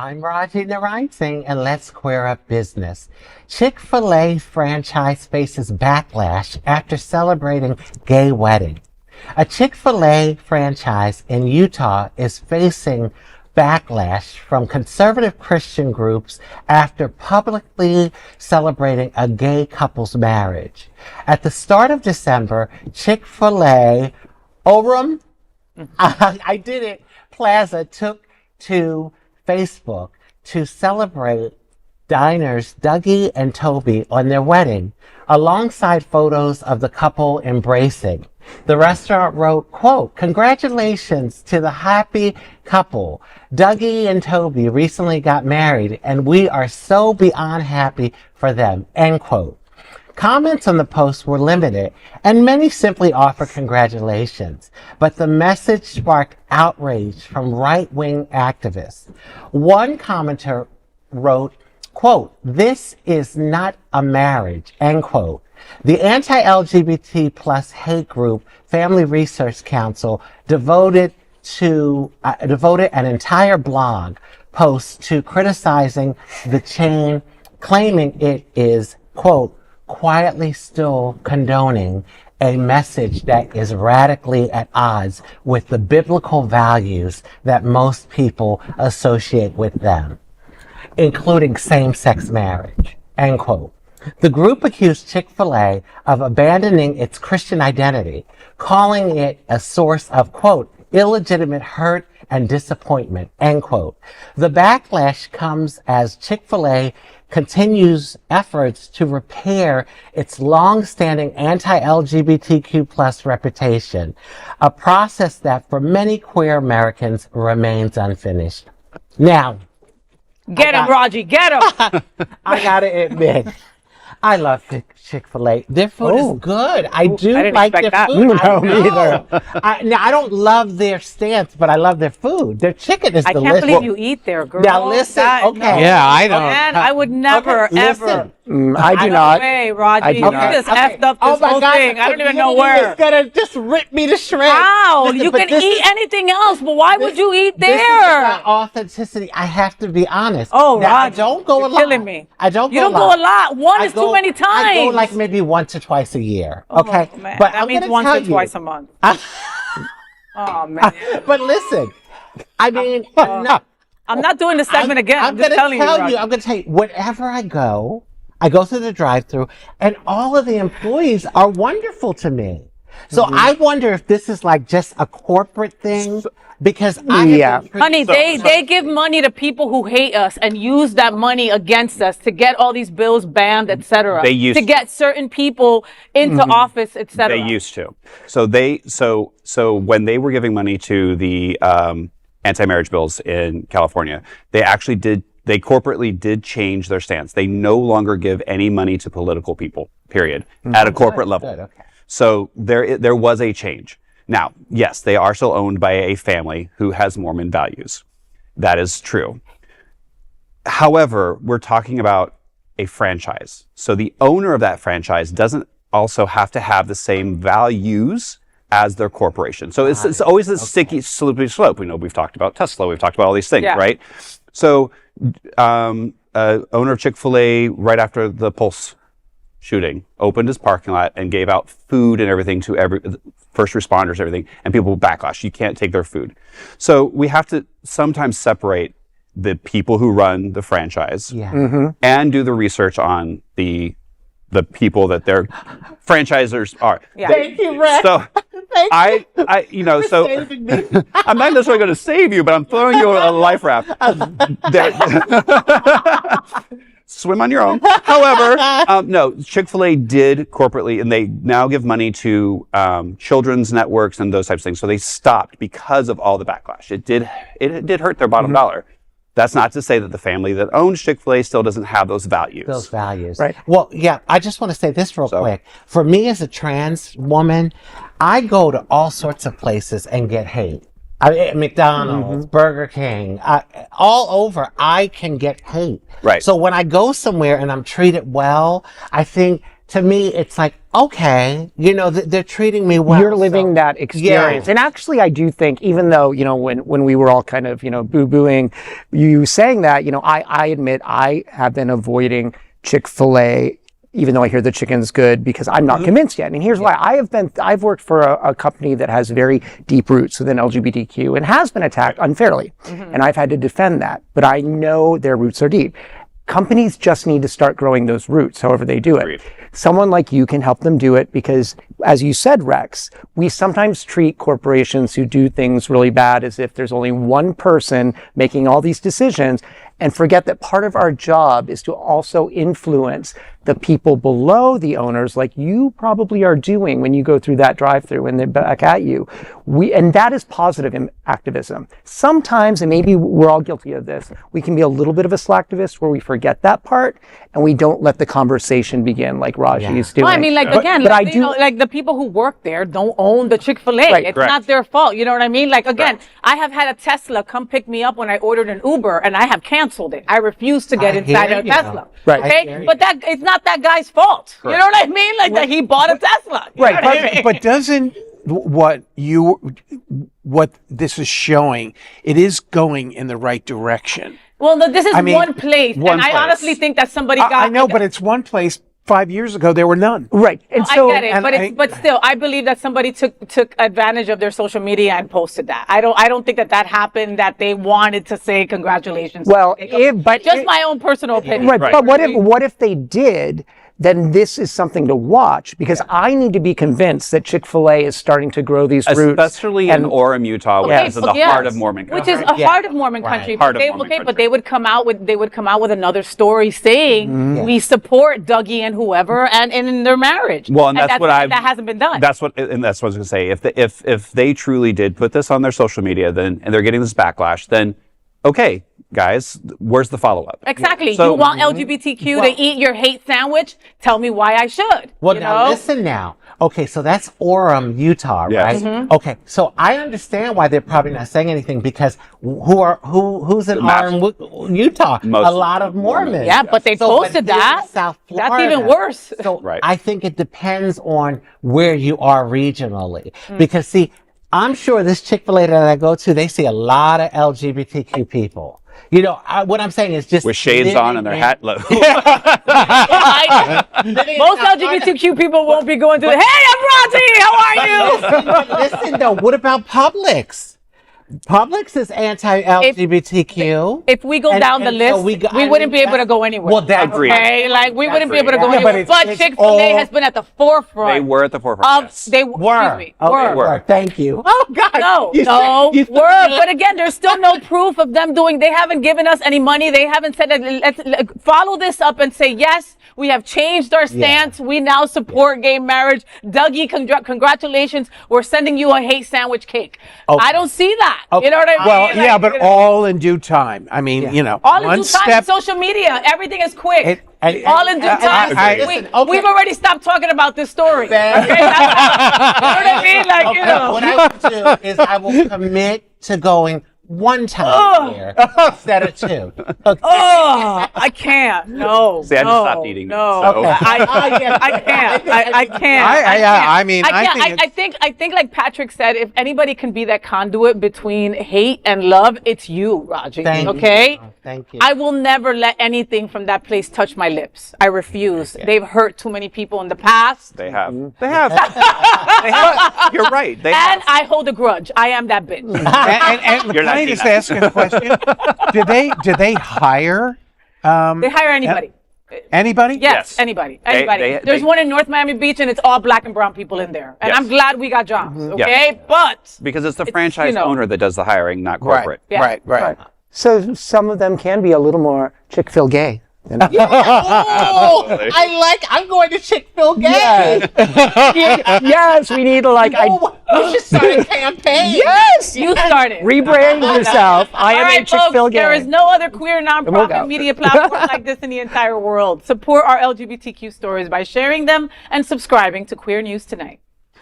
I'm Raji Narain and let's queer up business. Chick-fil-A franchise faces backlash after celebrating gay wedding. A Chick-fil-A franchise in Utah is facing backlash from conservative Christian groups after publicly celebrating a gay couple's marriage. At the start of December, Chick-fil-A Orem, I did it, Plaza took to Facebook to celebrate diners Dougie and Toby on their wedding, alongside photos of the couple embracing. The restaurant wrote, quote, "Congratulations to the happy couple. Dougie and Toby recently got married and we are so beyond happy for them," end quote. Comments on the post were limited, and many simply offered congratulations. But the message sparked outrage from right-wing activists. One commenter wrote, quote, "This is not a marriage," end quote. The anti-LGBT plus hate group Family Research Council devoted an entire blog post to criticizing the chain, claiming it is, quote, "quietly still condoning a message that is radically at odds with the biblical values that most people associate with them, including same-sex marriage," end quote. The group accused Chick-fil-A of abandoning its Christian identity, calling it a source of, quote, "illegitimate hurt and disappointment," end quote. The backlash comes as Chick-fil-A continues efforts to repair its long-standing anti-LGBTQ plus reputation, a process that for many queer Americans remains unfinished. Now, get him, Raji, get him! I gotta admit, I love Chick-fil-A. Their food is good. I didn't like their expect that. food. No, me either. I don't love their stance, but I love their food. Their chicken is I delicious. can't believe you eat there, girl. Now listen, okay. No. Yeah, I don't. Man, I would never, Okay, ever. listen. I do not. No way, Raji. I do You not. just effed up this whole thing. I don't even know where. It's gonna just rip me to shreds. How? Listen, You but can this eat is- anything else, but why would you eat This is there? about authenticity. I have to be honest. Oh, now, I Raji, don't go a you're lot. killing me. I don't You go don't go a lot. One is too many times. I go like maybe once or twice a year. Okay, Oh, man. but that I'm means gonna once tell or you. twice a month. Oh, man. But listen, I mean, no. I'm not doing this segment again. I'm just telling you, Raji. I'm going to tell you, wherever I go through the drive-thru, and all of the employees are wonderful to me. So I wonder if this is like just a corporate thing, because I have been Honey, they give money to people who hate us and use that money against us to get all these bills banned, etc. They used to get certain people into office, etc. They used to. So when they were giving money to the anti-marriage bills in California, they actually did. They corporately did change their stance. They no longer give any money to political people. Period. At a corporate level. Good, okay. So there was a change. Now, yes, they are still owned by a family who has Mormon values. That is true. However, we're talking about a franchise. So the owner of that franchise doesn't also have to have the same values as their corporation. So it's always a sticky, slippery slope. We've talked about Tesla. We've talked about all these things, right? So owner of Chick-fil-A, right after the Pulse shooting, opened his parking lot and gave out food and everything to first responders, everything, and people backlash. You can't take their food. So we have to sometimes separate the people who run the franchise and do the research on the people that their franchisors are. Yeah. Thank you, Rex. So I'm not necessarily going to save you, but I'm throwing you a life raft. Swim on your own. However, no, Chick-fil-A did corporately, and they now give money to children's networks and those types of things. So they stopped because of all the backlash. It did hurt their bottom dollar. That's not to say that the family that owns Chick-fil-A still doesn't have those values. Those values. Right. Well, yeah, I just want to say this real quick. For me as a trans woman, I go to all sorts of places and get hate. McDonald's, Burger King, all over, I can get hate. Right. So when I go somewhere and I'm treated well, I think to me, it's like, okay, they're treating me well. You're living that experience. Yeah. And actually, I do think, even though, when we were all kind of, boo-booing you saying that, I admit I have been avoiding Chick-fil-A, even though I hear the chicken's good, because I'm not convinced yet. And here's why. I've worked for a company that has very deep roots within LGBTQ and has been attacked unfairly. And I've had to defend that, but I know their roots are deep. Companies just need to start growing those roots, however they do it. Agreed. Someone like you can help them do it because, as you said, Rex, we sometimes treat corporations who do things really bad as if there's only one person making all these decisions, and forget that part of our job is to also influence the people below the owners, like you probably are doing when you go through that drive-through and they're back at you. And that is positive activism. Sometimes, and maybe we're all guilty of this, we can be a little bit of a slacktivist where we forget that part and we don't let the conversation begin like Raji is doing. Well, I mean, again, but like the people who work there don't own the Chick-fil-A. Right. It's Correct. not their fault. You know what I mean? Like, again, I have had a Tesla come pick me up when I ordered an Uber, and I have canceled it. I refuse to get I inside hear a you. Tesla. Right. I hear Okay? you. But it's not that guy's fault. You know what I mean? Like, that he bought a Tesla. You Right, know what I mean? But doesn't what this is showing, it is going in the right direction. Well, no, this is I mean, one place. one And I place. honestly think that somebody got... I know, but it's one place. 5 years ago, there were none. Right. And I so, get it, and but still, I believe that somebody took advantage of their social media and posted that. I don't think that happened. That they wanted to say congratulations. Well, but just my own personal opinion. right. Right. But what if they did? Then this is something to watch, because I need to be convinced that Chick-fil-A is starting to grow these roots. Especially in Orem, Utah, which is in the heart of Mormon country. Which is a heart of Mormon Right. country. Heart But of they, Mormon okay, country. but they would come out with another story saying we support Dougie and whoever and in their marriage. Well, and that's what that hasn't been done. That's what I was going to say. If they truly did put this on their social media, then and they're getting this backlash, then okay, guys, where's the follow up? Exactly. So- you want LGBTQ to eat your hate sandwich? Tell me why I should. Well, you now know? listen now. Okay, so that's Orem, Utah, Yes. right? Okay, so I understand why they're probably not saying anything, because who's in Orem, Utah? Most a lot of Mormons. Yeah, but they But posted here in that. South That's Florida, even worse. So Right. I think it depends on where you are regionally, because see, I'm sure this Chick-fil-A that I go to, they see a lot of LGBTQ people. What I'm saying is just with shades on and their hat low. Most LGBTQ people won't be going through. Hey, I'm Raji. How are you? Listen though, what about Publix? Publix is anti-LGBTQ. If we go And- down the and list, so we I wouldn't mean, be able to go anywhere. Well, that's Agreed. Okay, like we wouldn't be able to go Yeah, but anywhere. it's- But it's Chick-fil-A all- has been at the forefront. They were at the forefront. Of yes. they Were. excuse me. Okay, Were. Thank you. Oh God. No, You no, said- you were. said- But again, there's still no proof of them doing. They haven't given us any money. They haven't said that. Let's follow this up and say yes. We have changed our stance. We now support gay marriage. Dougie, congratulations. We're sending you a hate sandwich cake. Okay. I don't see that. Okay. You know what I mean? Well, Like, yeah, but you know, all in due time. I mean, all in one due time. step. Social media, everything is quick. All in due I- time. listen, okay. We've already stopped talking about this story. Okay? Thank- You know what I mean? Like, Okay, you know. what I will do is I will commit to going one time a year instead of two. Okay. Oh, I can't. No. See, I just no, stopped eating it, No, so. I can't. I can't. I mean, I think I think, like Patrick said, if anybody can be that conduit between hate and love, it's you, Raji. Thank you. Okay. Thank you. I will never let anything from that place touch my lips. I refuse. They've hurt too many people in the past. They have. They have. They have. You're right. They And have. I hold a grudge. I am that bitch. and You're not McLean is Gina. asking a question. Do they hire They hire anybody. anybody? Yes, Yes. anybody. They- Anybody. they- There's they- one in North Miami Beach, and it's all black and brown people in there. And Yes. I'm glad we got jobs. Mm-hmm. Okay, Yes. but Because it's the It's, franchise you know. owner that does the hiring, not Right. corporate. Yeah. Right. So some of them can be a little more Chick-fil gay. Oh, I'm going to Chick-fil-A. Yes, we need to We should start a campaign. Yes, you started. rebrand yourself. I All am a right, folks, Chick-fil there is gay. no other queer we'll nonprofit go. media platform like this in the entire world. Support our LGBTQ stories by sharing them and subscribing to Queer News Tonight.